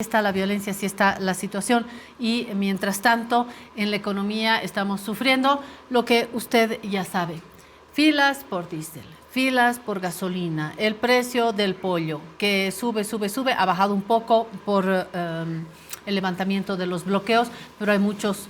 está la violencia, sí está la situación y mientras tanto en la economía estamos sufriendo lo que usted ya sabe. Filas por diésel, filas por gasolina, el precio del pollo que sube, ha bajado un poco por el levantamiento de los bloqueos, pero hay muchos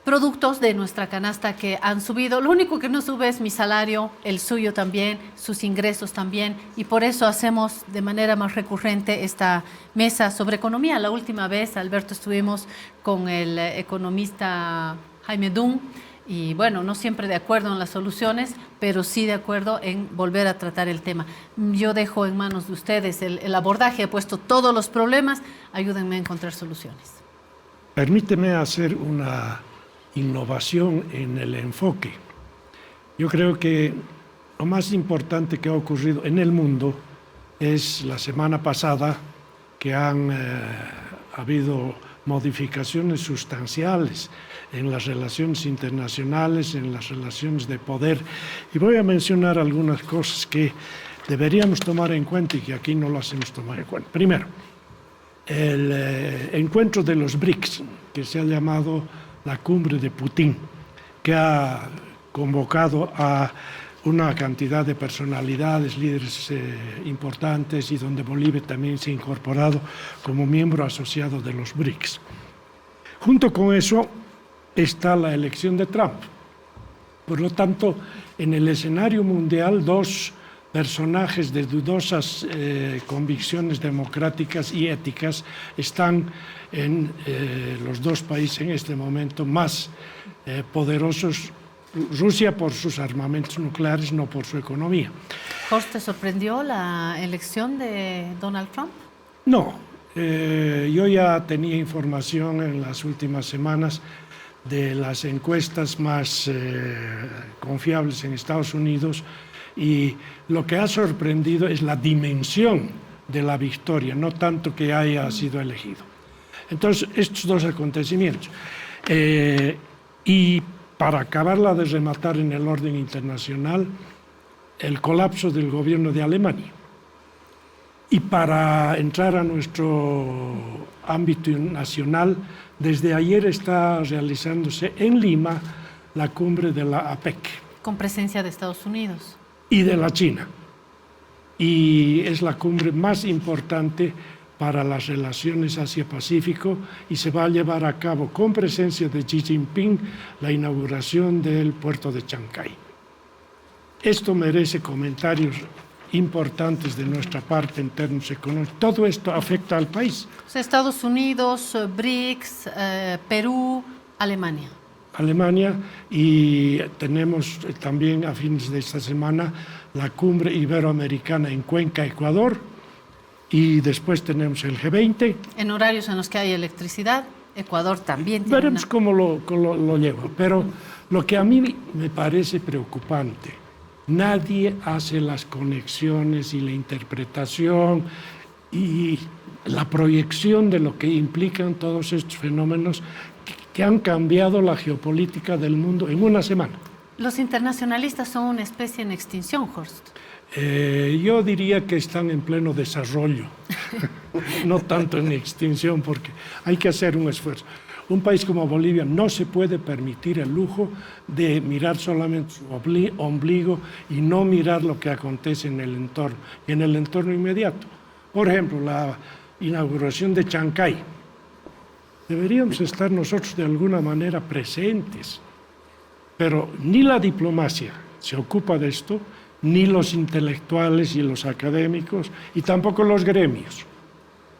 productos de nuestra canasta que han subido. Lo único que no sube es mi salario, el suyo también, sus ingresos también, y por eso hacemos de manera más recurrente esta mesa sobre economía. La última vez, Alberto, estuvimos con el economista Jaime Dunn, y bueno, no siempre de acuerdo en las soluciones, pero sí de acuerdo en volver a tratar el tema. Yo dejo en manos de ustedes el abordaje, he puesto todos los problemas, ayúdenme a encontrar soluciones. Permíteme hacer una innovación en el enfoque. Yo creo que lo más importante que ha ocurrido en el mundo es la semana pasada que han habido modificaciones sustanciales en las relaciones internacionales, en las relaciones de poder. Y voy a mencionar algunas cosas que deberíamos tomar en cuenta y que aquí no las hemos tomado en cuenta. Primero, el encuentro de los BRICS, que se ha llamado la cumbre de Putin, que ha convocado a una cantidad de personalidades, líderes importantes, y donde Bolivia también se ha incorporado como miembro asociado de los BRICS. Junto con eso está la elección de Trump. Por lo tanto, en el escenario mundial, dos personajes de dudosas convicciones democráticas y éticas están en los dos países en este momento más poderosos. Rusia por sus armamentos nucleares, no por su economía. ¿Jorge, te sorprendió la elección de Donald Trump? No, yo ya tenía información en las últimas semanas de las encuestas más confiables en Estados Unidos, y lo que ha sorprendido es la dimensión de la victoria, no tanto que haya sido elegido. Entonces, estos dos acontecimientos. Y para acabarla de rematar en el orden internacional, el colapso del gobierno de Alemania. Y para entrar a nuestro ámbito nacional, desde ayer está realizándose en Lima la cumbre de la APEC. Con presencia de Estados Unidos. Y de la China. Y es la cumbre más importante para las relaciones Asia-Pacífico, y se va a llevar a cabo con presencia de Xi Jinping la inauguración del puerto de Chancay. Esto merece comentarios importantes de nuestra parte en términos económicos. Todo esto afecta al país. Estados Unidos, BRICS, Perú, Alemania. Alemania, y tenemos también a fines de esta semana la cumbre iberoamericana en Cuenca, Ecuador, y después tenemos el G20. En horarios en los que hay electricidad, Ecuador también tiene. Veremos cómo lo lleva, pero lo que a mí me parece preocupante, nadie hace las conexiones y la interpretación y la proyección de lo que implican todos estos fenómenos que han cambiado la geopolítica del mundo en una semana. Los internacionalistas son una especie en extinción, Horst. Yo diría que están en pleno desarrollo, no tanto en extinción, porque hay que hacer un esfuerzo. Un país como Bolivia no se puede permitir el lujo de mirar solamente su ombligo y no mirar lo que acontece en el entorno, y en el entorno inmediato. Por ejemplo, la inauguración de Chancay. Deberíamos estar nosotros de alguna manera presentes, pero ni la diplomacia se ocupa de esto, ni los intelectuales y los académicos, y tampoco los gremios.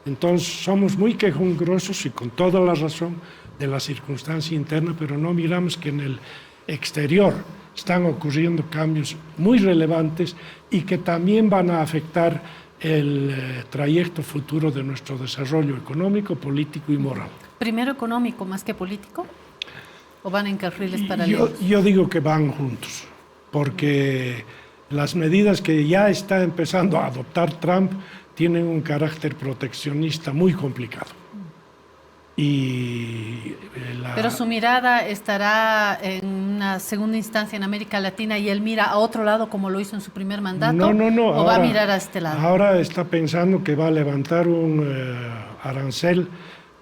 Entonces somos muy quejumbrosos, y con toda la razón, de la circunstancia interna, pero no miramos que en el exterior están ocurriendo cambios muy relevantes y que también van a afectar el trayecto futuro de nuestro desarrollo económico, político y moral. ¿Primero económico más que político? ¿O van en carriles paralelos? Yo digo que van juntos, porque las medidas que ya está empezando a adoptar Trump tienen un carácter proteccionista muy complicado. Pero su mirada estará en una segunda instancia en América Latina y él mira a otro lado como lo hizo en su primer mandato. No. ¿O va a mirar a este lado? Ahora está pensando que va a levantar arancel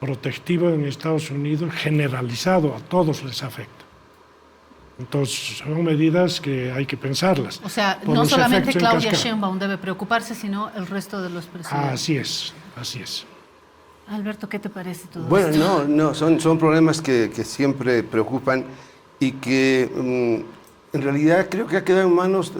protectivo en Estados Unidos generalizado, a todos les afecta. Entonces, son medidas que hay que pensarlas. O sea, no solamente Claudia Sheinbaum debe preocuparse, sino el resto de los presidentes. Así es, así es. Alberto, ¿qué te parece todo esto? Bueno, no, son problemas que siempre preocupan y que en realidad creo que ha quedado en manos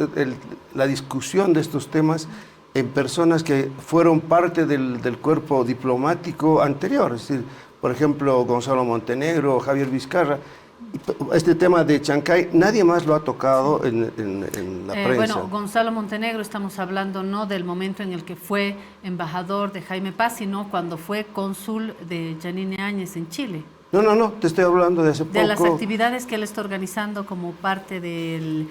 la discusión de estos temas en personas que fueron parte del cuerpo diplomático anterior, es decir, por ejemplo, Gonzalo Montenegro, Javier Vizcarra. Este tema de Chancay, nadie más lo ha tocado en la prensa. Bueno, Gonzalo Montenegro, estamos hablando no del momento en el que fue embajador de Jaime Paz, sino cuando fue cónsul de Yanine Áñez en Chile. No, te estoy hablando de hace poco. De las actividades que él está organizando como parte del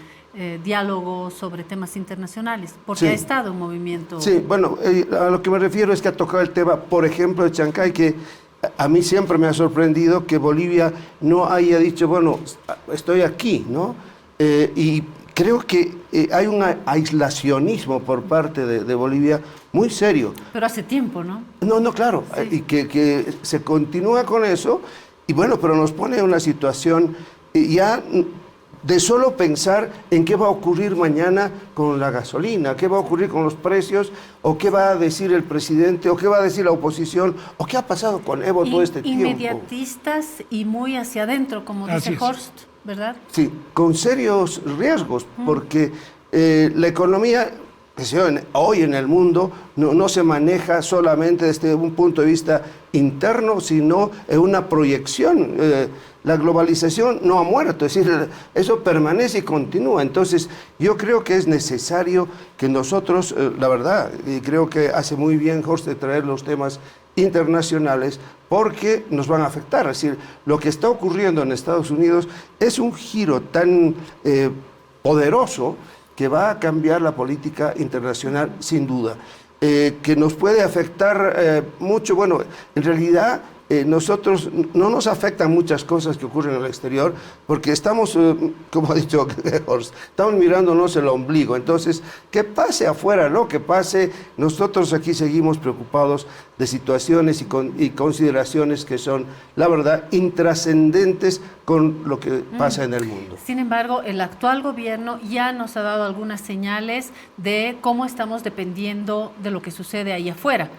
diálogo sobre temas internacionales, porque ha estado en movimiento. Sí, bueno, a lo que me refiero es que ha tocado el tema, por ejemplo, de Chancay, que a mí siempre me ha sorprendido que Bolivia no haya dicho, bueno, estoy aquí, ¿no? Y creo que hay un aislacionismo por parte de Bolivia muy serio. Pero hace tiempo, ¿no? No, claro, sí. Y que se continúa con eso, y bueno, pero nos pone en una situación ya de solo pensar en qué va a ocurrir mañana con la gasolina, qué va a ocurrir con los precios, o qué va a decir el presidente, o qué va a decir la oposición, o qué ha pasado con Evo todo este tiempo. Inmediatistas y muy hacia adentro, como dice Horst, ¿verdad? Sí, con serios riesgos, porque la economía hoy en el mundo no se maneja solamente desde un punto de vista interno, sino en una proyección. La globalización no ha muerto, es decir, eso permanece y continúa. Entonces, yo creo que es necesario que nosotros, la verdad, y creo que hace muy bien Horst de traer los temas internacionales, porque nos van a afectar. Es decir, lo que está ocurriendo en Estados Unidos es un giro tan poderoso que va a cambiar la política internacional sin duda, que nos puede afectar mucho. Bueno, en realidad nosotros no nos afectan muchas cosas que ocurren en el exterior, porque estamos, como ha dicho Horst, estamos mirándonos el ombligo. Entonces, que pase afuera lo que pase, nosotros aquí seguimos preocupados de situaciones y consideraciones que son, la verdad, intrascendentes con lo que pasa en el mundo. Sin embargo, el actual gobierno ya nos ha dado algunas señales de cómo estamos dependiendo de lo que sucede ahí afuera.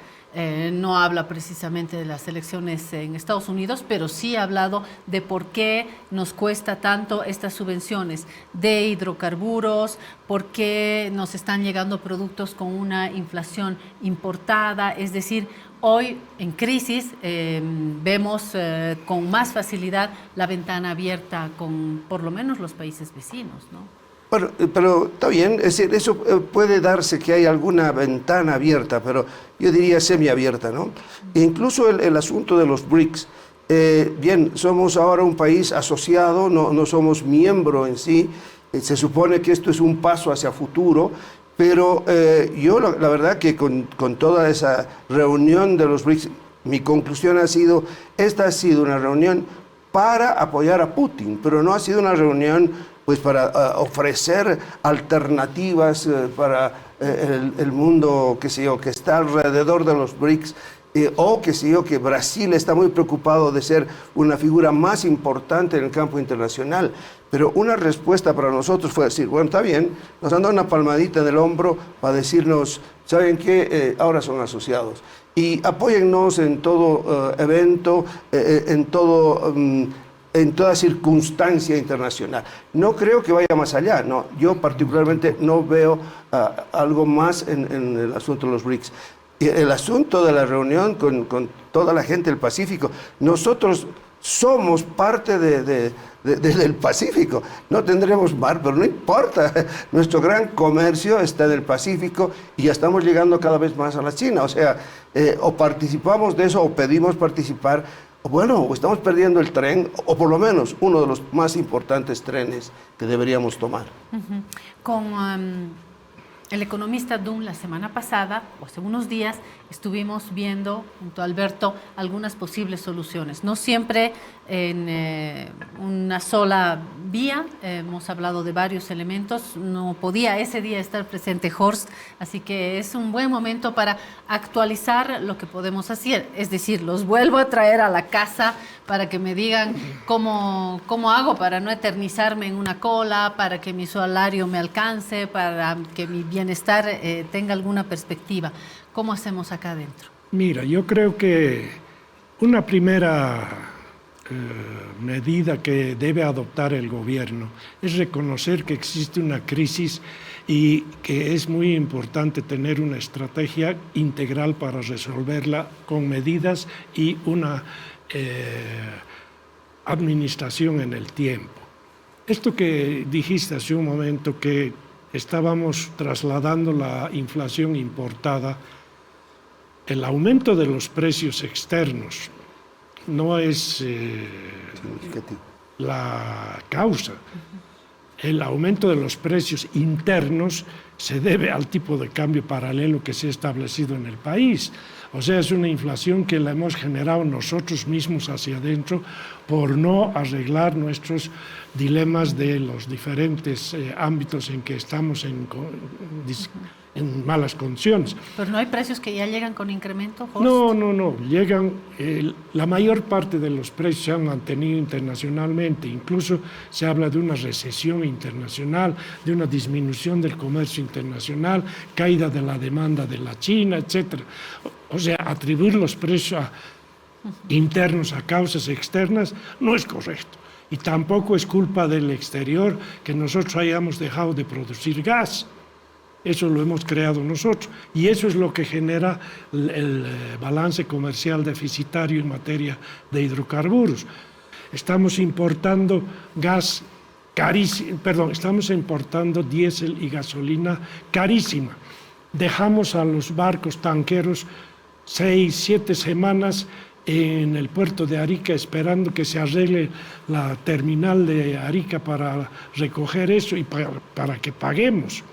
No habla precisamente de las elecciones en Estados Unidos, pero sí ha hablado de por qué nos cuesta tanto estas subvenciones de hidrocarburos, por qué nos están llegando productos con una inflación importada. Es decir, hoy en crisis vemos con más facilidad la ventana abierta con por lo menos los países vecinos, ¿no? Bueno, pero está bien, es decir, eso puede darse que hay alguna ventana abierta, pero yo diría semiabierta, ¿no? E incluso el asunto de los BRICS, bien, somos ahora un país asociado, no somos miembro en sí, se supone que esto es un paso hacia futuro, pero yo la verdad que con toda esa reunión de los BRICS, mi conclusión ha sido, esta ha sido una reunión para apoyar a Putin, pero no ha sido una reunión pues para ofrecer alternativas para el mundo, qué sé yo, que está alrededor de los BRICS, o qué sé yo, que Brasil está muy preocupado de ser una figura más importante en el campo internacional. Pero una respuesta para nosotros fue decir, bueno, está bien, nos han dado una palmadita en el hombro para decirnos, ¿saben qué? Ahora son asociados. Y apóyennos en todo evento, en toda circunstancia internacional. No creo que vaya más allá, no. Yo particularmente no veo algo más en el asunto de los BRICS. El asunto de la reunión con toda la gente del Pacífico, nosotros somos parte del Pacífico. No tendremos mar, pero no importa. Nuestro gran comercio está en el Pacífico y ya estamos llegando cada vez más a la China. O sea, o participamos de eso o pedimos participar. Bueno, o estamos perdiendo el tren, o por lo menos uno de los más importantes trenes que deberíamos tomar. Con el economista Dunn la semana pasada, o hace unos días, estuvimos viendo junto a Alberto algunas posibles soluciones. No siempre en una sola vía, hemos hablado de varios elementos, no podía ese día estar presente Horst, así que es un buen momento para actualizar lo que podemos hacer, es decir, los vuelvo a traer a la casa para que me digan cómo hago para no eternizarme en una cola, para que mi salario me alcance, para que mi bienestar tenga alguna perspectiva. ¿Cómo hacemos acá adentro? Mira, yo creo que una primera medida que debe adoptar el gobierno es reconocer que existe una crisis y que es muy importante tener una estrategia integral para resolverla con medidas y una administración en el tiempo. Esto que dijiste hace un momento, que estábamos trasladando la inflación importada, el aumento de los precios externos no es la causa. El aumento de los precios internos se debe al tipo de cambio paralelo que se ha establecido en el país. O sea, es una inflación que la hemos generado nosotros mismos hacia adentro por no arreglar nuestros dilemas de los diferentes ámbitos en que estamos en malas condiciones. ¿Pero no hay precios que ya llegan con incremento, Horst? No. Llegan, la mayor parte de los precios se han mantenido internacionalmente. Incluso se habla de una recesión internacional, de una disminución del comercio internacional, caída de la demanda de la China, etc. O sea, atribuir los precios internos a causas externas no es correcto. Y tampoco es culpa del exterior que nosotros hayamos dejado de producir gas. Eso lo hemos creado nosotros. Y eso es lo que genera el balance comercial deficitario en materia de hidrocarburos. Estamos importando gas carísimo, estamos importando diésel y gasolina carísima. Dejamos a los barcos tanqueros 6, 7 semanas en el puerto de Arica esperando que se arregle la terminal de Arica para recoger eso y para que paguemos.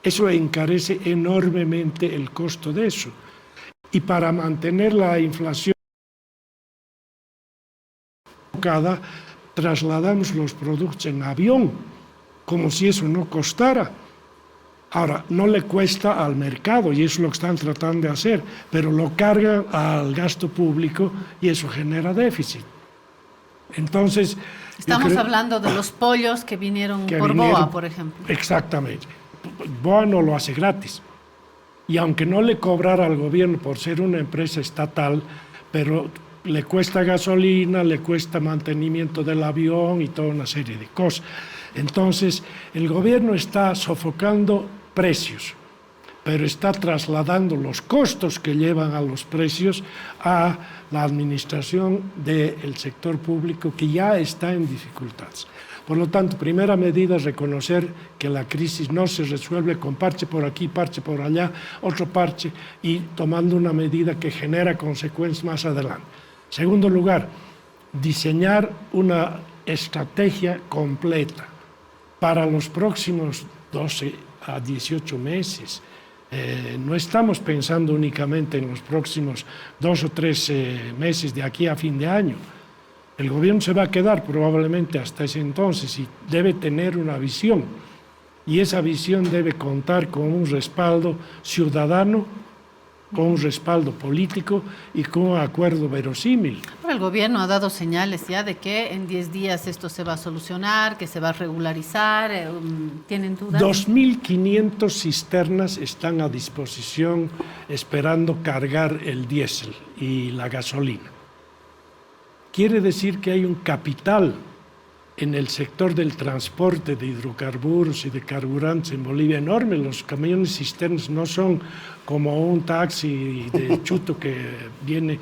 Eso encarece enormemente el costo de eso. Y para mantener la inflación trasladamos los productos en avión, como si eso no costara. Ahora, no le cuesta al mercado, y eso es lo que están tratando de hacer, pero lo cargan al gasto público y eso genera déficit. Entonces... Estamos hablando de los pollos que vinieron por BOA, por ejemplo. Exactamente. BOA no lo hace gratis. Y aunque no le cobrara al gobierno por ser una empresa estatal, pero le cuesta gasolina, le cuesta mantenimiento del avión y toda una serie de cosas. Entonces, el gobierno está sofocando precios, pero está trasladando los costos que llevan a los precios a la administración del sector público, que ya está en dificultades. Por lo tanto, primera medida es reconocer que la crisis no se resuelve con parche por aquí, parche por allá, otro parche, y tomando una medida que genera consecuencias más adelante. Segundo lugar, diseñar una estrategia completa para los próximos 12 a 18 meses. No estamos pensando únicamente en los próximos 2 o 3 meses de aquí a fin de año. El gobierno se va a quedar probablemente hasta ese entonces y debe tener una visión. Y esa visión debe contar con un respaldo ciudadano, con un respaldo político y con un acuerdo verosímil. Pero el gobierno ha dado señales ya de que en 10 días esto se va a solucionar, que se va a regularizar. ¿Tienen dudas? 2.500 cisternas están a disposición esperando cargar el diésel y la gasolina. Quiere decir que hay un capital en el sector del transporte de hidrocarburos y de carburantes en Bolivia enorme. Los camiones cisternas no son como un taxi de chuto que viene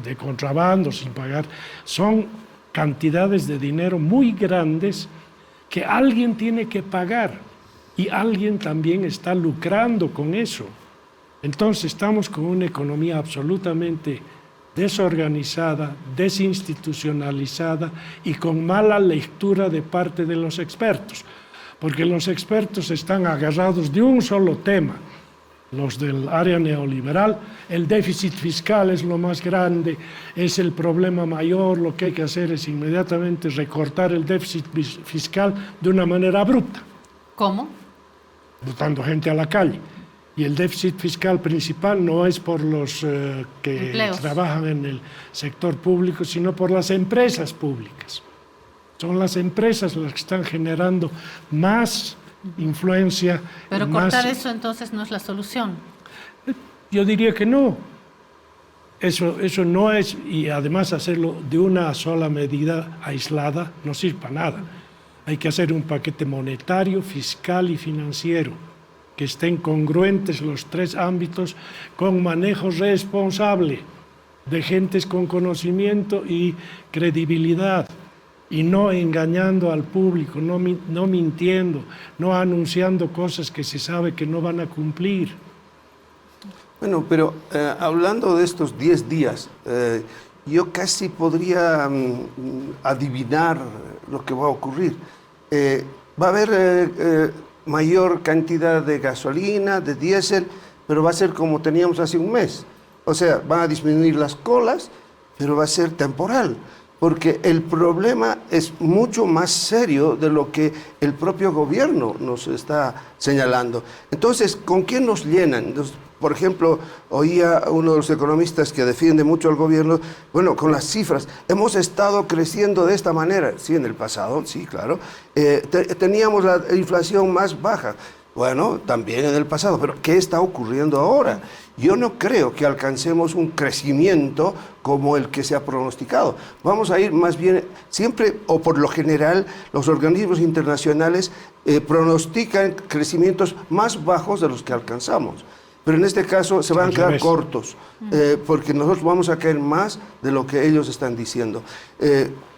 de contrabando sin pagar. Son cantidades de dinero muy grandes que alguien tiene que pagar y alguien también está lucrando con eso. Entonces estamos con una economía absolutamente desorganizada, desinstitucionalizada y con mala lectura de parte de los expertos, porque los expertos están agarrados de un solo tema, los del área neoliberal. El déficit fiscal es lo más grande, es el problema mayor, lo que hay que hacer es inmediatamente recortar el déficit fiscal de una manera abrupta. ¿Cómo? Botando gente a la calle. Y el déficit fiscal principal no es por los que Empleos. trabajan en el sector público, sino por las empresas públicas. Son las empresas las que están generando más influencia. Pero más... cortar eso entonces no es la solución. Yo diría que no. Eso no es, y además hacerlo de una sola medida aislada no sirve para nada. Hay que hacer un paquete monetario, fiscal y financiero, que estén congruentes los tres ámbitos con manejo responsable de gentes con conocimiento y credibilidad, y no engañando al público, no mintiendo, no anunciando cosas que se sabe que no van a cumplir. Bueno, pero hablando de estos 10 días, yo casi podría adivinar lo que va a ocurrir. Va a haber mayor cantidad de gasolina, de diésel, pero va a ser como teníamos hace un mes. O sea, van a disminuir las colas, pero va a ser temporal, porque el problema es mucho más serio de lo que el propio gobierno nos está señalando. Entonces, ¿con quién nos llenan? Entonces, por ejemplo, oía a uno de los economistas que defiende mucho al gobierno, bueno, con las cifras, hemos estado creciendo de esta manera, sí, en el pasado, sí, claro, teníamos la inflación más baja, bueno, también en el pasado, pero ¿qué está ocurriendo ahora? Yo no creo que alcancemos un crecimiento como el que se ha pronosticado. Vamos a ir más bien, siempre o por lo general, los organismos internacionales pronostican crecimientos más bajos de los que alcanzamos. Pero en este caso se van a quedar cortos, porque nosotros vamos a caer más de lo que ellos están diciendo.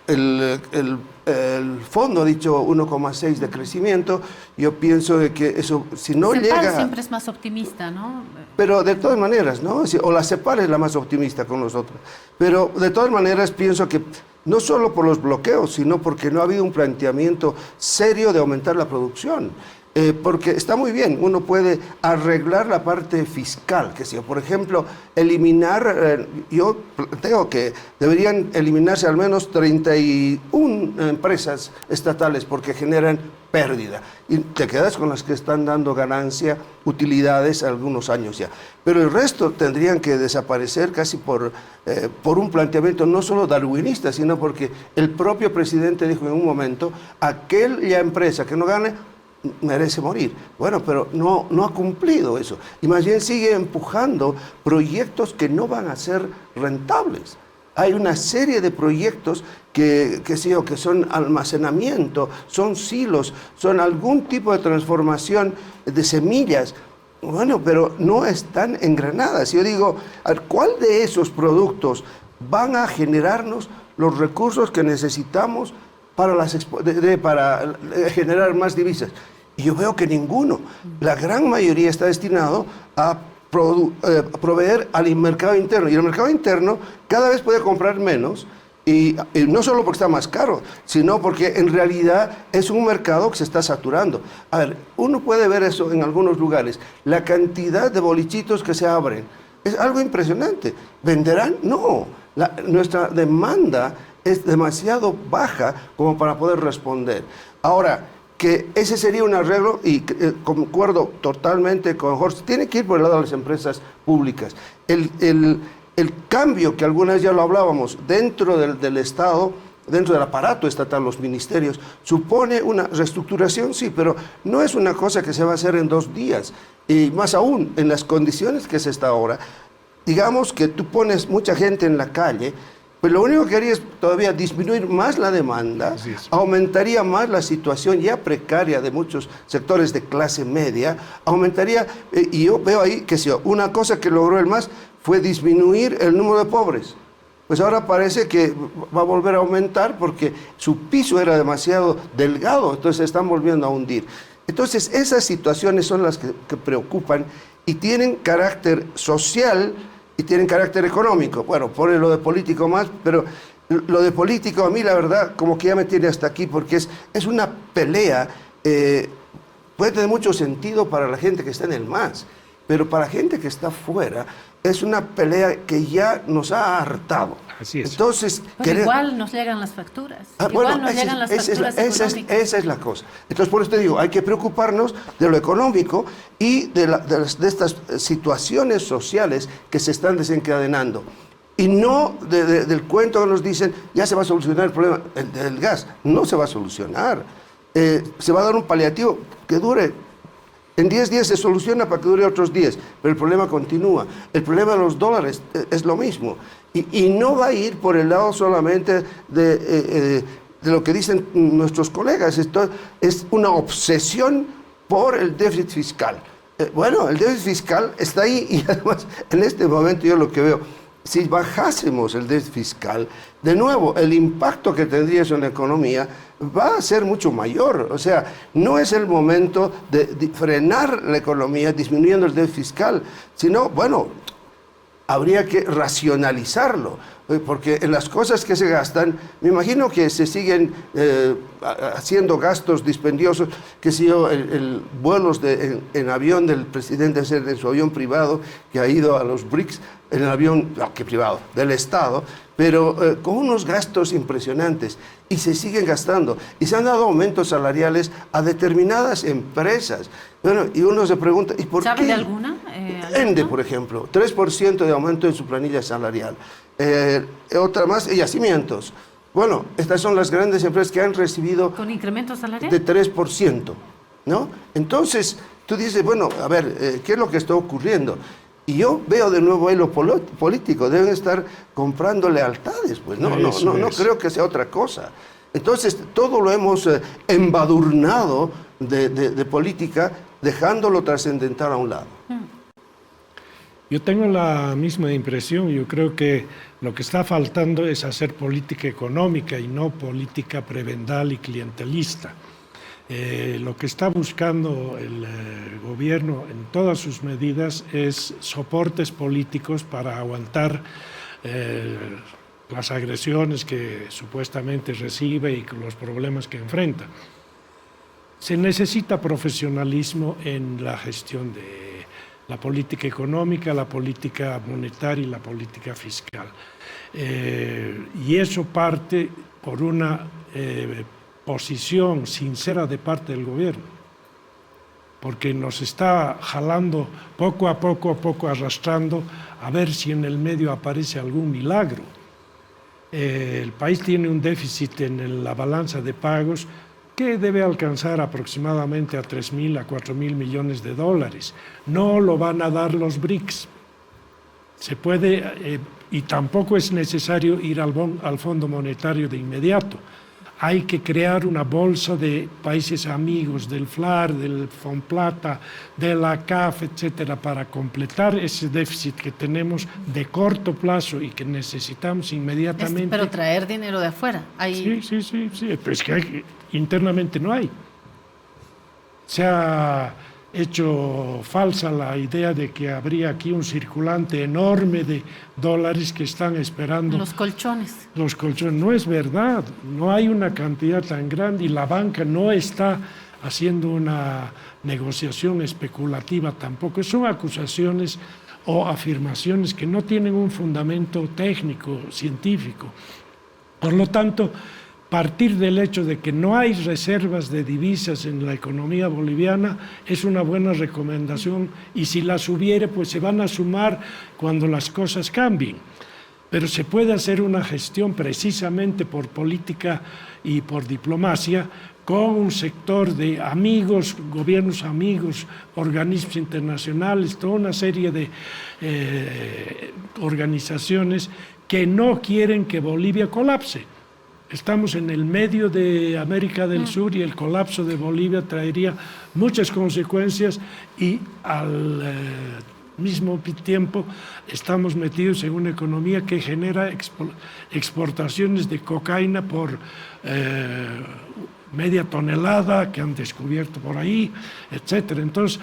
El fondo ha dicho 1,6 de crecimiento. Yo pienso de que eso, si no CEPAL llega... siempre es más optimista, ¿no? Pero de todas maneras, ¿no? O la CEPAL es la más optimista con nosotros. Pero de todas maneras pienso que no solo por los bloqueos, sino porque no ha habido un planteamiento serio de aumentar la producción. Porque está muy bien, uno puede arreglar la parte fiscal, que si, por ejemplo, eliminar, yo planteo que deberían eliminarse al menos 31 empresas estatales porque generan pérdida, y te quedas con las que están dando ganancia, utilidades algunos años ya. Pero el resto tendrían que desaparecer casi por un planteamiento no solo darwinista, sino porque el propio presidente dijo en un momento, aquella empresa que no gane, merece morir. Bueno, pero no ha cumplido eso. Y más bien sigue empujando proyectos que no van a ser rentables. Hay una serie de proyectos que son almacenamiento, son silos, son algún tipo de transformación de semillas. Bueno, pero no están engranadas. Yo digo, ¿cuál de esos productos van a generarnos los recursos que necesitamos para generar más divisas? Y yo veo que ninguno. La gran mayoría está destinado a proveer al mercado interno. Y el mercado interno cada vez puede comprar menos, y no solo porque está más caro, sino porque en realidad es un mercado que se está saturando. A ver, uno puede ver eso en algunos lugares. La cantidad de bolichitos que se abren es algo impresionante. ¿Venderán? No. Nuestra demanda es demasiado baja como para poder responder. Ahora, que ese sería un arreglo, y concuerdo totalmente con Jorge, tiene que ir por el lado de las empresas públicas. El cambio, que alguna vez ya lo hablábamos, dentro del Estado, dentro del aparato estatal, los ministerios, supone una reestructuración, sí, pero no es una cosa que se va a hacer en 2 días, y más aún en las condiciones que se está ahora. Digamos que tú pones mucha gente en la calle, pues lo único que haría es todavía disminuir más la demanda, aumentaría más la situación ya precaria de muchos sectores de clase media, aumentaría, y yo veo ahí que una cosa que logró el MAS fue disminuir el número de pobres. Pues ahora parece que va a volver a aumentar porque su piso era demasiado delgado, entonces se están volviendo a hundir. Entonces esas situaciones son las que preocupan y tienen carácter social y tienen carácter económico. Bueno, pone lo de político más, pero lo de político a mí la verdad como que ya me tiene hasta aquí, porque es una pelea, puede tener mucho sentido para la gente que está en el MAS. pero para gente que está fuera es una pelea que ya nos ha hartado. Así es. Entonces, Pero igual nos llegan las facturas. bueno, Igual nos llegan las facturas económicas. esa es la cosa. Entonces, por eso te digo, hay que preocuparnos de lo económico y de estas situaciones sociales que se están desencadenando. Y no del cuento que nos dicen, ya se va a solucionar el problema del gas. No se va a solucionar. Se va a dar un paliativo que dure. En 10 días se soluciona para que dure otros 10, pero el problema continúa. El problema de los dólares es lo mismo. Y no va a ir por el lado solamente de lo que dicen nuestros colegas. Esto es una obsesión por el déficit fiscal. Bueno, el déficit fiscal está ahí y además en este momento yo lo que veo, si bajásemos el déficit fiscal, de nuevo, el impacto que tendría eso en la economía va a ser mucho mayor. O sea, no es el momento de frenar la economía disminuyendo el déficit fiscal, sino, bueno, habría que racionalizarlo, porque en las cosas que se gastan, me imagino que se siguen haciendo gastos dispendiosos, que si yo, vuelos en avión del presidente, en su avión privado, que ha ido a los BRICS, en el avión, no, que privado, del Estado, pero con unos gastos impresionantes, y se siguen gastando, y se han dado aumentos salariales a determinadas empresas. Bueno, y uno se pregunta, ¿y por qué? ¿Sabe de alguna? Ende, por ejemplo, 3% de aumento en su planilla salarial. Otra más, yacimientos. Bueno, estas son las grandes empresas que han recibido... ¿Con incremento salarial? De 3%, ¿no? Entonces, tú dices, bueno, a ver, ¿qué es lo que está ocurriendo? Y yo veo de nuevo ahí lo político, deben estar comprando lealtades, pues no creo que sea otra cosa. Entonces, todo lo hemos embadurnado de política, dejándolo trascendental a un lado. Yo tengo la misma impresión. Yo creo que lo que está faltando es hacer política económica y no política prebendal y clientelista. Lo que está buscando el gobierno en todas sus medidas es soportes políticos para aguantar las agresiones que supuestamente recibe y los problemas que enfrenta. Se necesita profesionalismo en la gestión de la política económica, la política monetaria y la política fiscal. Y eso parte por una posición sincera de parte del gobierno, porque nos está jalando poco a poco, arrastrando, a ver si en el medio aparece algún milagro. El país tiene un déficit en la balanza de pagos que debe alcanzar aproximadamente a 3.000 a 4.000 millones de dólares. No lo van a dar los BRICS. Se puede, y tampoco es necesario ir al Fondo Monetario de inmediato. Hay que crear una bolsa de países amigos del FLAR, del FONPLATA, de la CAF, etcétera, para completar ese déficit que tenemos de corto plazo y que necesitamos inmediatamente. Pero traer dinero de afuera. Sí, pues que internamente no hay. Se ha hecho falsa la idea de que habría aquí un circulante enorme de dólares que están esperando. Los colchones. Los colchones. No es verdad, no hay una cantidad tan grande y la banca no está haciendo una negociación especulativa tampoco. Son acusaciones o afirmaciones que no tienen un fundamento técnico, científico. Por lo tanto, partir del hecho de que no hay reservas de divisas en la economía boliviana es una buena recomendación, y si las hubiere, pues se van a sumar cuando las cosas cambien. Pero se puede hacer una gestión precisamente por política y por diplomacia con un sector de amigos, gobiernos amigos, organismos internacionales, toda una serie de organizaciones que no quieren que Bolivia colapse. Estamos en el medio de América del Sur y el colapso de Bolivia traería muchas consecuencias, y al mismo tiempo estamos metidos en una economía que genera exportaciones de cocaína por media tonelada que han descubierto por ahí, etcétera. Entonces,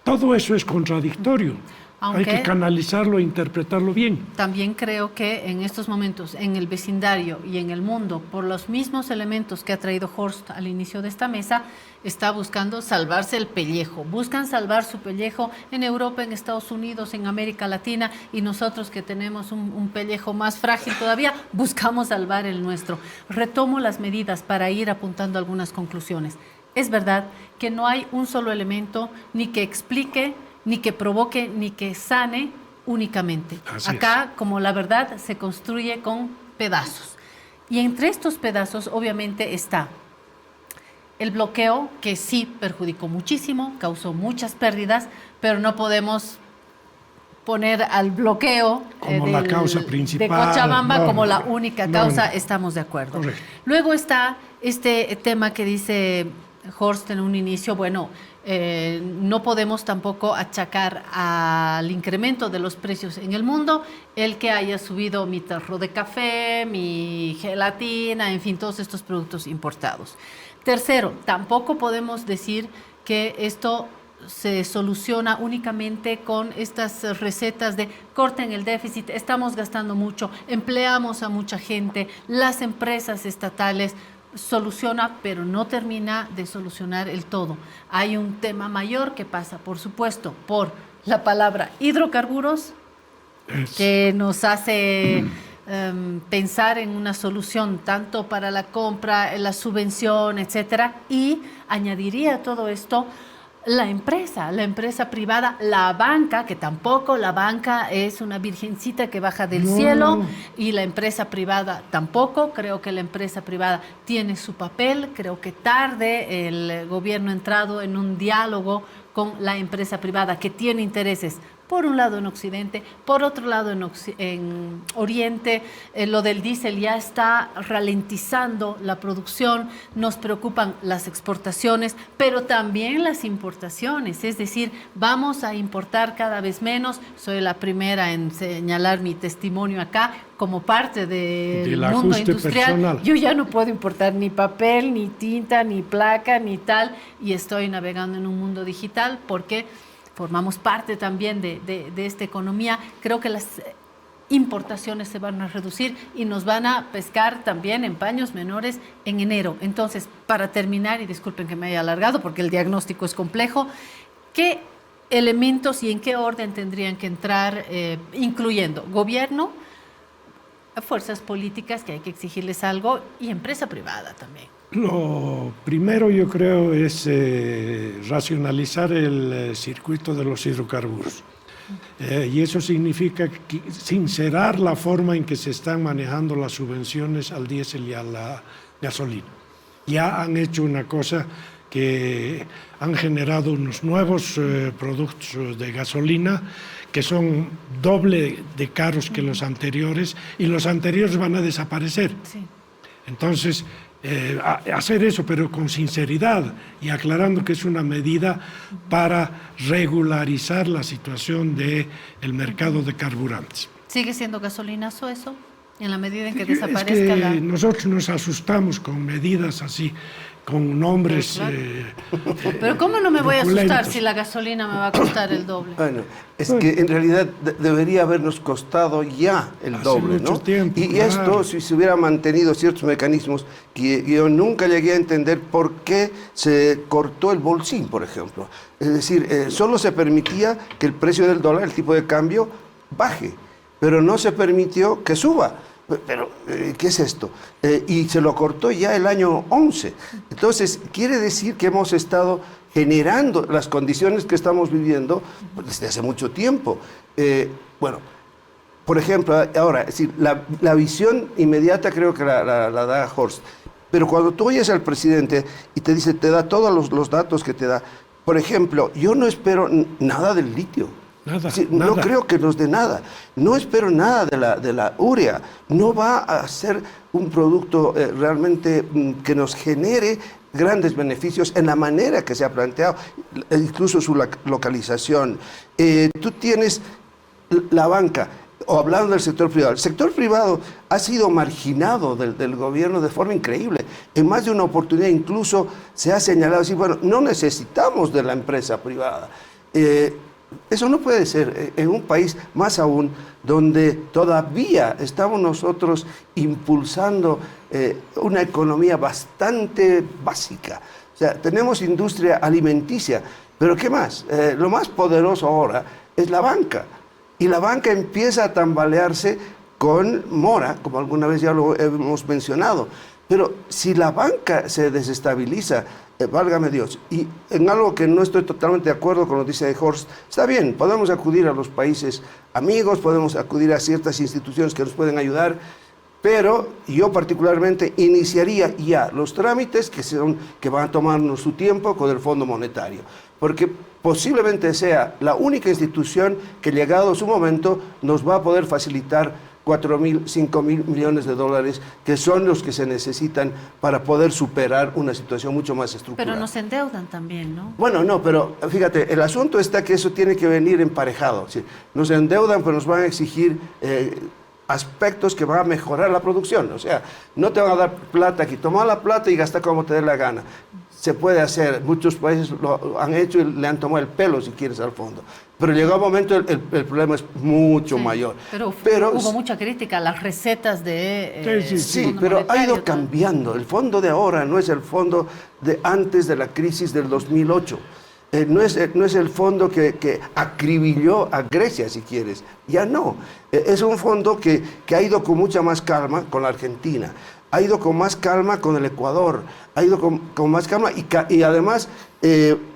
todo eso es contradictorio. Hay que canalizarlo e interpretarlo bien. También creo que en estos momentos, en el vecindario y en el mundo, por los mismos elementos que ha traído Horst al inicio de esta mesa, está buscando salvarse el pellejo. Buscan salvar su pellejo en Europa, en Estados Unidos, en América Latina, y nosotros que tenemos un pellejo más frágil todavía, buscamos salvar el nuestro. Retomo las medidas para ir apuntando algunas conclusiones. Es verdad que no hay un solo elemento ni que explique, ni que provoque, ni que sane únicamente. Acá, como la verdad, se construye con pedazos. Y entre estos pedazos, obviamente, está el bloqueo, que sí perjudicó muchísimo, causó muchas pérdidas, pero no podemos poner al bloqueo como la causa principal, de Cochabamba como la única causa, estamos de acuerdo. Correcto. Luego está este tema que dice Horst en un inicio, bueno, no podemos tampoco achacar al incremento de los precios en el mundo el que haya subido mi tarro de café, mi gelatina, en fin, todos estos productos importados. Tercero, tampoco podemos decir que esto se soluciona únicamente con estas recetas de corten el déficit, estamos gastando mucho, empleamos a mucha gente, las empresas estatales soluciona, pero no termina de solucionar el todo. Hay un tema mayor que pasa, por supuesto, por la palabra hidrocarburos, que nos hace pensar en una solución tanto para la compra, la subvención, etcétera, y añadiría a todo esto la empresa privada, la banca, que tampoco la banca es una virgencita que baja del cielo, y la empresa privada tampoco. Creo que la empresa privada tiene su papel, creo que tarde el gobierno ha entrado en un diálogo con la empresa privada que tiene intereses, por un lado en Occidente, por otro lado en Oriente. Lo del diésel ya está ralentizando la producción, nos preocupan las exportaciones, pero también las importaciones, es decir, vamos a importar cada vez menos. Soy la primera en señalar mi testimonio acá, como parte del mundo industrial. Personal. Yo ya no puedo importar ni papel, ni tinta, ni placa, ni tal, y estoy navegando en un mundo digital porque formamos parte también de esta economía. Creo que las importaciones se van a reducir y nos van a pescar también en paños menores en enero. Entonces, para terminar, y disculpen que me haya alargado porque el diagnóstico es complejo, ¿qué elementos y en qué orden tendrían que entrar, incluyendo gobierno, fuerzas políticas, que hay que exigirles algo, y empresa privada también? Lo primero, yo creo, es racionalizar el circuito de los hidrocarburos. Y eso significa sincerar la forma en que se están manejando las subvenciones al diésel y a la gasolina. Ya han hecho una cosa que han generado unos nuevos productos de gasolina que son doble de caros que los anteriores, y los anteriores van a desaparecer. Sí. Entonces, hacer eso, pero con sinceridad y aclarando que es una medida para regularizar la situación del mercado de carburantes. ¿Sigue siendo gasolinazo eso? En la medida en que desaparezca es que nosotros nos asustamos con medidas así, con nombres. Pero ¿cómo no me voy a asustar si la gasolina me va a costar el doble? Bueno, es que en realidad debería habernos costado ya el doble, ¿no? Tiempo, y claro. Esto, si se hubiera mantenido ciertos mecanismos, que yo nunca llegué a entender por qué se cortó el bolsín, por ejemplo. Es decir, solo se permitía que el precio del dólar, el tipo de cambio, baje, pero no se permitió que suba. Pero, ¿qué es esto? Y se lo cortó ya el año 11. Entonces, quiere decir que hemos estado generando las condiciones que estamos viviendo desde hace mucho tiempo. Bueno, por ejemplo, ahora, es decir, la visión inmediata creo que la da Horst. Pero cuando tú oyes al presidente y te dice, te da todos los datos que te da, por ejemplo, yo no espero nada del litio. Nada, sí, nada. No creo que nos dé nada. No espero nada de la urea. No va a ser un producto realmente que nos genere grandes beneficios en la manera que se ha planteado, incluso su localización. Tú tienes la banca, o hablando del sector privado. El sector privado ha sido marginado del gobierno de forma increíble. En más de una oportunidad incluso se ha señalado así, bueno, no necesitamos de la empresa privada. Eso no puede ser en un país, más aún, donde todavía estamos nosotros impulsando una economía bastante básica. O sea, tenemos industria alimenticia, pero ¿qué más? Lo más poderoso ahora es la banca. Y la banca empieza a tambalearse con mora, como alguna vez ya lo hemos mencionado. Pero si la banca se desestabiliza, válgame Dios, y en algo que no estoy totalmente de acuerdo con lo que dice Horst, está bien, podemos acudir a los países amigos, podemos acudir a ciertas instituciones que nos pueden ayudar, pero yo particularmente iniciaría ya los trámites que van a tomarnos su tiempo con el Fondo Monetario, porque posiblemente sea la única institución que llegado su momento nos va a poder facilitar 4.000, 5.000 millones de dólares, que son los que se necesitan para poder superar una situación mucho más estructural. Pero nos endeudan también, ¿no? Bueno, no, pero fíjate, el asunto está que eso tiene que venir emparejado. ¿Sí? Nos endeudan, pero nos van a exigir aspectos que van a mejorar la producción. O sea, no te van a dar plata aquí, toma la plata y gasta como te dé la gana. Se puede hacer, muchos países lo han hecho y le han tomado el pelo, si quieres, al fondo. Pero llegó un momento, el problema es mucho mayor. Pero hubo mucha crítica a las recetas de... sí, pero ha ido cambiando. El fondo de ahora no es el fondo de antes de la crisis del 2008. No es el fondo que acribilló a Grecia, si quieres. Ya no. Es un fondo que ha ido con mucha más calma con la Argentina. Ha ido con más calma con el Ecuador, ha ido con más calma y además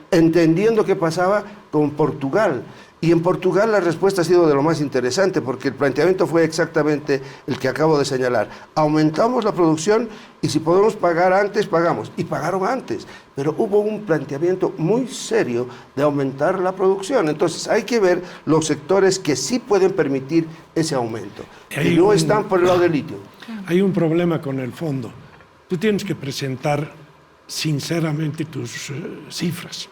entendiendo qué pasaba con Portugal. Y en Portugal la respuesta ha sido de lo más interesante, porque el planteamiento fue exactamente el que acabo de señalar. Aumentamos la producción y si podemos pagar antes, pagamos. Y pagaron antes, pero hubo un planteamiento muy serio de aumentar la producción. Entonces hay que ver los sectores que sí pueden permitir ese aumento, y no están por el lado del litio. Hay un problema con el fondo. Tú tienes que presentar sinceramente tus cifras.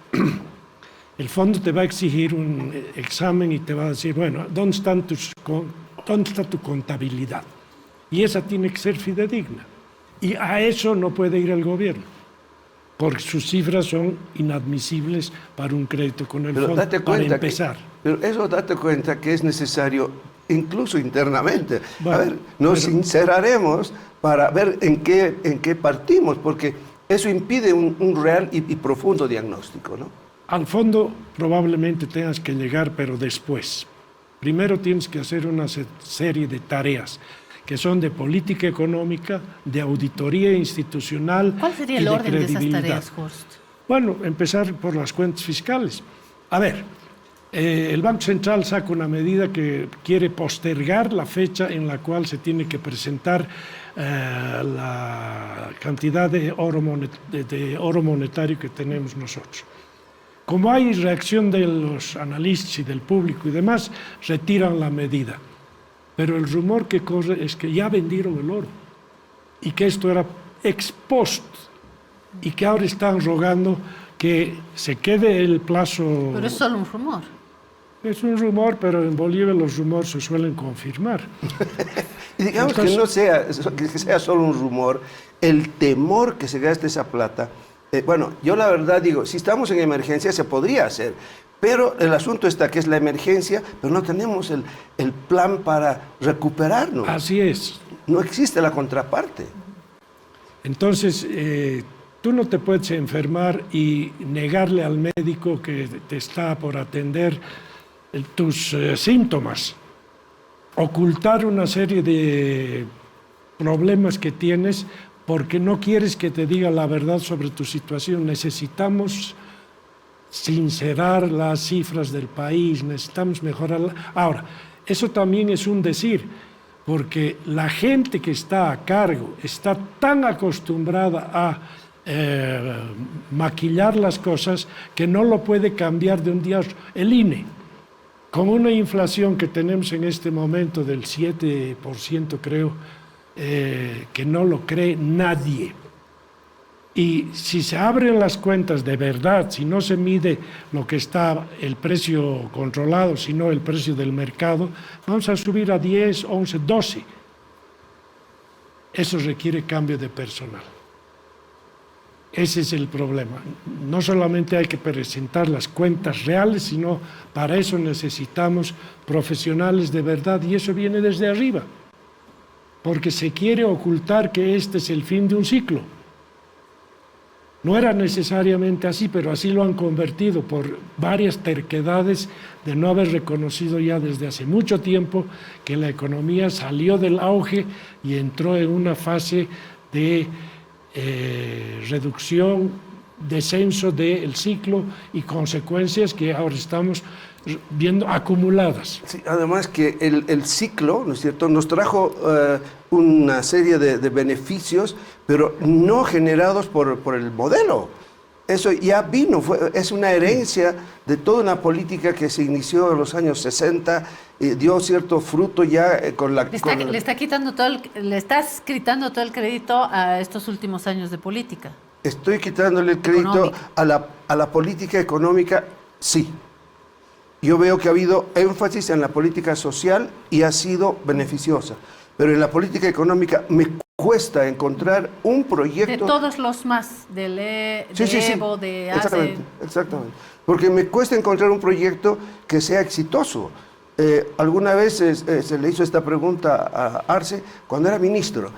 El fondo te va a exigir un examen y te va a decir, bueno, ¿dónde está tu contabilidad? Y esa tiene que ser fidedigna. Y a eso no puede ir el gobierno, porque sus cifras son inadmisibles para un crédito con el fondo, para empezar. Pero eso date cuenta que es necesario, incluso internamente. Bueno, a ver, nos sinceraremos para ver en qué partimos, porque eso impide un real y profundo diagnóstico, ¿no? Al fondo probablemente tengas que llegar, pero después. Primero tienes que hacer una serie de tareas que son de política económica, de auditoría institucional. ¿Cuál sería el orden de esas tareas, Horst? Bueno, empezar por las cuentas fiscales. A ver, el Banco Central saca una medida que quiere postergar la fecha en la cual se tiene que presentar la cantidad de oro monetario que tenemos nosotros. Como hay reacción de los analistas y del público y demás, retiran la medida. Pero el rumor que corre es que ya vendieron el oro y que esto era ex post y que ahora están rogando que se quede el plazo. Pero es solo un rumor. Es un rumor, pero en Bolivia los rumores se suelen confirmar. Y digamos que sea solo un rumor, el temor que se gaste esa plata. Bueno, yo la verdad digo, si estamos en emergencia se podría hacer, pero el asunto está que es la emergencia, pero no tenemos el plan para recuperarnos. Así es. No existe la contraparte. Entonces, tú no te puedes enfermar y negarle al médico que te está por atender tus síntomas, ocultar una serie de problemas que tienes porque no quieres que te diga la verdad sobre tu situación. Necesitamos sincerar las cifras del país, necesitamos mejorarla. Ahora, eso también es un decir, porque la gente que está a cargo está tan acostumbrada a maquillar las cosas que no lo puede cambiar de un día a otro. El INE, con una inflación que tenemos en este momento del 7%, creo, que no lo cree nadie. Y si se abren las cuentas de verdad, si no se mide lo que está el precio controlado, sino el precio del mercado, vamos a subir a 10, 11, 12. Eso requiere cambio de personal. Ese es el problema. No solamente hay que presentar las cuentas reales, sino para eso necesitamos profesionales de verdad, y eso viene desde arriba, porque se quiere ocultar que este es el fin de un ciclo. No era necesariamente así, pero así lo han convertido por varias terquedades de no haber reconocido ya desde hace mucho tiempo que la economía salió del auge y entró en una fase de reducción, descenso del ciclo y consecuencias que ahora estamos viendo acumuladas. Sí, además que el ciclo, ¿no es cierto?, nos trajo una serie de beneficios, pero no generados por el modelo. Eso ya vino, es una herencia de toda una política que se inició en los años 60, dio cierto fruto ya con la... Le estás quitando todo el crédito a estos últimos años de política. Estoy quitándole el crédito a la política económica, sí. Yo veo que ha habido énfasis en la política social y ha sido beneficiosa, pero en la política económica me cuesta encontrar un proyecto... De todos los más, de Evo, de ACE... Exactamente, porque me cuesta encontrar un proyecto que sea exitoso. Alguna vez se le hizo esta pregunta a Arce cuando era ministro,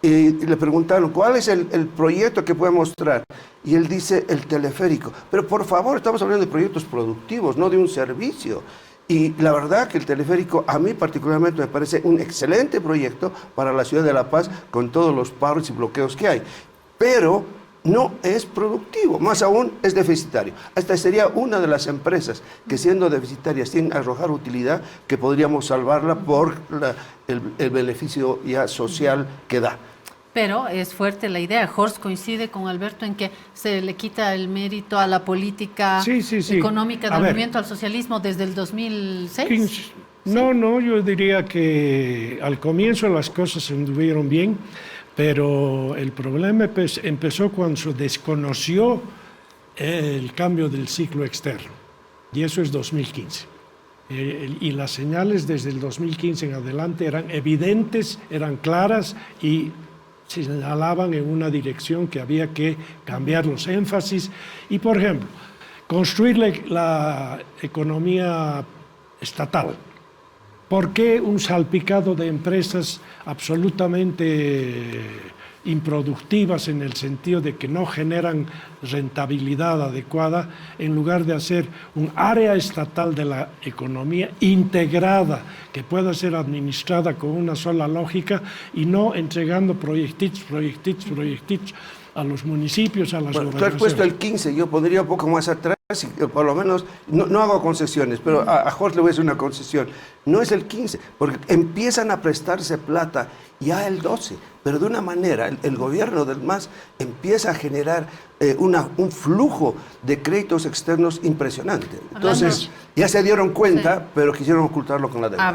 y le preguntaron, ¿cuál es el proyecto que puede mostrar? Y él dice, el teleférico. Pero por favor, estamos hablando de proyectos productivos, no de un servicio. Y la verdad que el teleférico, a mí particularmente me parece un excelente proyecto para la ciudad de La Paz, con todos los paros y bloqueos que hay. Pero no es productivo, más aún es deficitario. Esta sería una de las empresas que, siendo deficitarias, sin arrojar utilidad, que podríamos salvarla por el beneficio ya social que da. Pero es fuerte la idea. Horst coincide con Alberto en que se le quita el mérito a la política económica del movimiento al socialismo desde el 2006. No, yo diría que al comienzo las cosas anduvieron bien, pero el problema empezó cuando se desconoció el cambio del ciclo externo, y eso es 2015. Y las señales desde el 2015 en adelante eran evidentes, eran claras y se señalaban en una dirección que había que cambiar los énfasis. Y, por ejemplo, construir la economía estatal. ¿Por qué un salpicado de empresas absolutamente improductivas en el sentido de que no generan rentabilidad adecuada, en lugar de hacer un área estatal de la economía integrada que pueda ser administrada con una sola lógica y no entregando proyectitos a los municipios, a las gobernaciones? Tú has puesto el 15, yo pondría un poco más atrás, y por lo menos, no hago concesiones, pero a Jorge le voy a hacer una concesión. No es el 15, porque empiezan a prestarse plata ya el 12, pero de una manera, el gobierno del MAS empieza a generar un flujo de créditos externos impresionante. Entonces, ya se dieron cuenta, pero quisieron ocultarlo con la deuda.